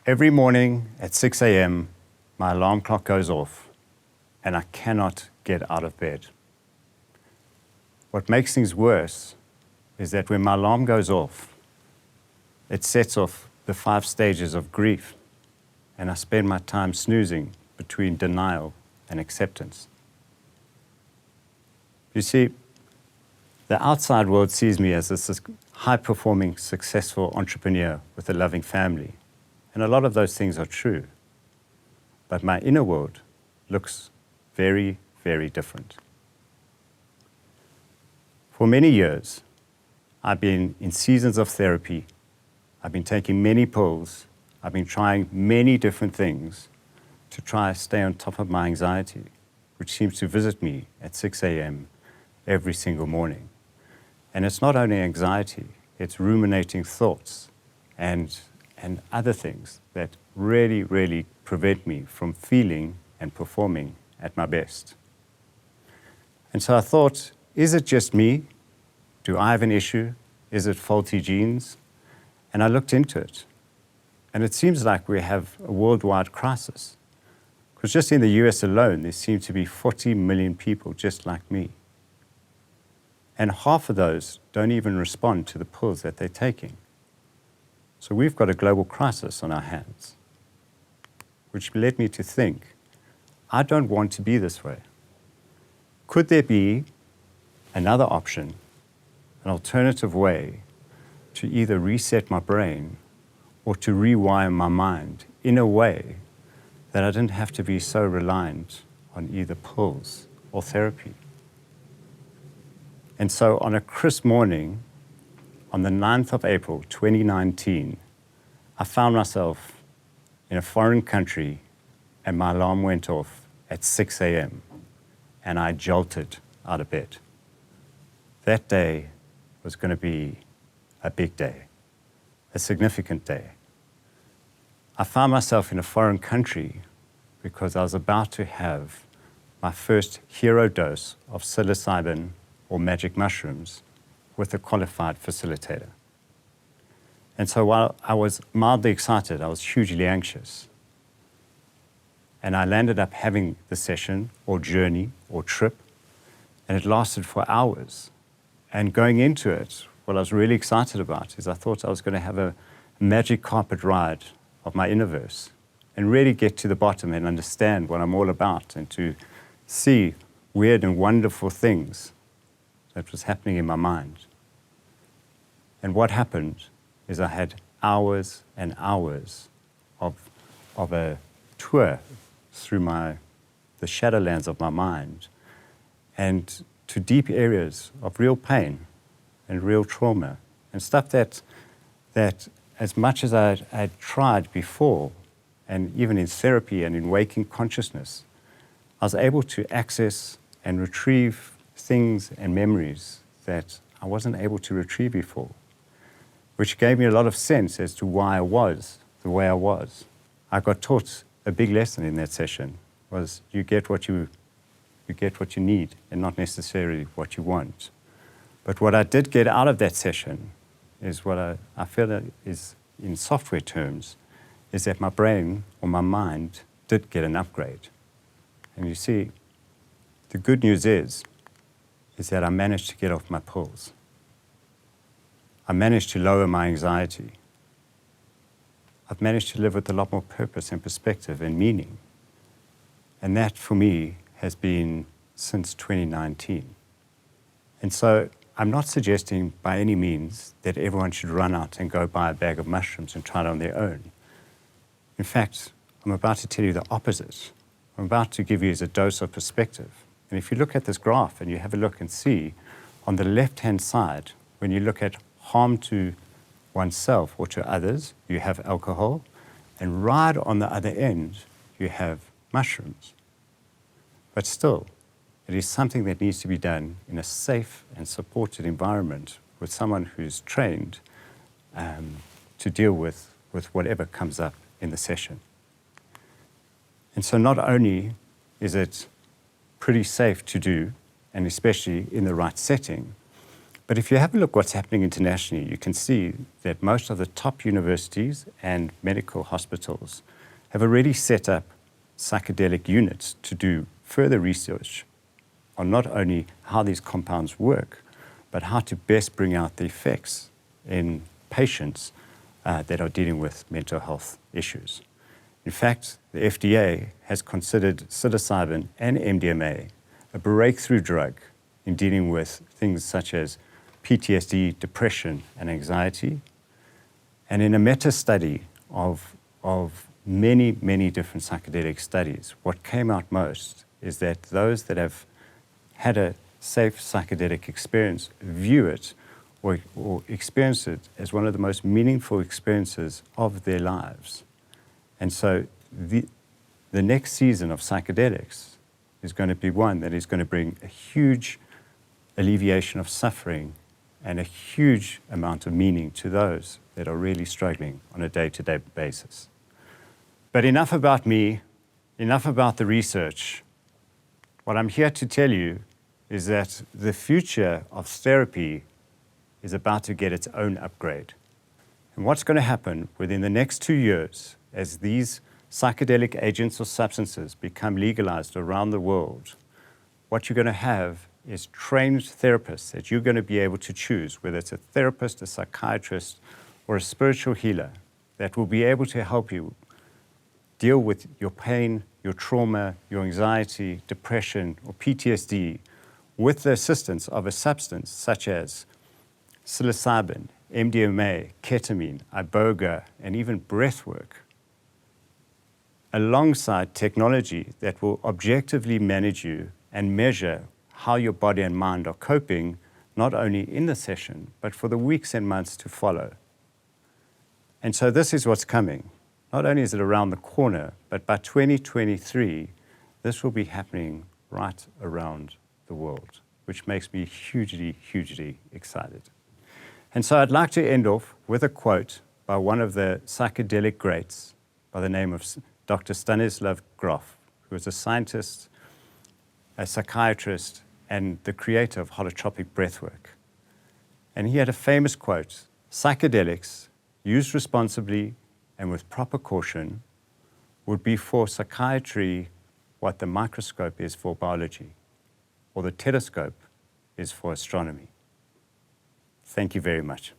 Every morning at 6 a.m., my alarm clock goes off and I cannot get out of bed. What makes things worse is that when my alarm goes off, it sets off the 5 stages of grief, and I spend my time snoozing between denial and acceptance. You see, the outside world sees me as this high-performing, successful entrepreneur with a loving family, and a lot of those things are true. But my inner world looks very, very different. For many years, I've been in seasons of therapy. I've been taking many pills. I've been trying many different things to try to stay on top of my anxiety, which seems to visit me at 6 a.m. every single morning. And it's not only anxiety, it's ruminating thoughts and other things that really, really prevent me from feeling and performing at my best. And so I thought, is it just me? Do I have an issue? Is it faulty genes? And I looked into it. And it seems like we have a worldwide crisis. Because just in the US alone, there seem to be 40 million people just like me. And half of those don't even respond to the pills that they're taking. So we've got a global crisis on our hands, which led me to think, I don't want to be this way. Could there be another option, an alternative way to either reset my brain or to rewire my mind in a way that I didn't have to be so reliant on either pills or therapy? And so on a crisp morning, on the 9th of April, 2019, I found myself in a foreign country and my alarm went off at 6 a.m. and I jolted out of bed. That day was going to be a big day, a significant day. I found myself in a foreign country because I was about to have my first hero dose of psilocybin or magic mushrooms with a qualified facilitator. And so while I was mildly excited, I was hugely anxious. And I landed up having the session or journey or trip, and it lasted for hours. And going into it, what I was really excited about is I thought I was going to have a magic carpet ride of my innerverse and really get to the bottom and understand what I'm all about and to see weird and wonderful things that was happening in my mind. And what happened is I had hours and hours of a tour through the shadowlands of my mind and to deep areas of real pain and real trauma and stuff that as much as I'd tried before, and even in therapy and in waking consciousness, I was able to access and retrieve things and memories that I wasn't able to retrieve before, which gave me a lot of sense as to why I was the way I was. I got taught a big lesson in that session, was you get what you need and not necessarily what you want. But what I did get out of that session is what I feel that is, in software terms, is that my brain or my mind did get an upgrade. And you see, the good news is that I managed to get off my pills. I managed to lower my anxiety. I've managed to live with a lot more purpose and perspective and meaning. And that, for me, has been since 2019. And so I'm not suggesting by any means that everyone should run out and go buy a bag of mushrooms and try it on their own. In fact, I'm about to tell you the opposite. I'm about to give you as a dose of perspective. And if you look at this graph and you have a look and see, on the left-hand side, when you look at harm to oneself or to others, you have alcohol, and right on the other end, you have mushrooms. But still, it is something that needs to be done in a safe and supported environment with someone who's trained to deal with whatever comes up in the session. And so not only is it pretty safe to do, and especially in the right setting, But if you have a look what's happening internationally, you can see that most of the top universities and medical hospitals have already set up psychedelic units to do further research on not only how these compounds work, but how to best bring out the effects in patients that are dealing with mental health issues. In fact, the FDA has considered psilocybin and MDMA a breakthrough drug in dealing with things such as PTSD, depression, and anxiety. And in a meta-study of many, many different psychedelic studies, what came out most is that those that have had a safe psychedelic experience view it or experience it as one of the most meaningful experiences of their lives. And so the next season of psychedelics is going to be one that is going to bring a huge alleviation of suffering and a huge amount of meaning to those that are really struggling on a day-to-day basis. But enough about me, enough about the research. What I'm here to tell you is that the future of therapy is about to get its own upgrade. And what's going to happen within the next 2 years as these psychedelic agents or substances become legalized around the world, what you're going to have is trained therapists that you're going to be able to choose, whether it's a therapist, a psychiatrist, or a spiritual healer, that will be able to help you deal with your pain, your trauma, your anxiety, depression, or PTSD with the assistance of a substance such as psilocybin, MDMA, ketamine, iboga, and even breathwork, alongside technology that will objectively manage you and measure how your body and mind are coping, not only in the session, but for the weeks and months to follow. And so this is what's coming. Not only is it around the corner, but by 2023, this will be happening right around the world, which makes me hugely, hugely excited. And so I'd like to end off with a quote by one of the psychedelic greats by the name of Dr. Stanislav Grof, who was a scientist, a psychiatrist, and the creator of holotropic breathwork. And he had a famous quote: "Psychedelics, used responsibly and with proper caution, would be for psychiatry what the microscope is for biology, or the telescope is for astronomy." Thank you very much.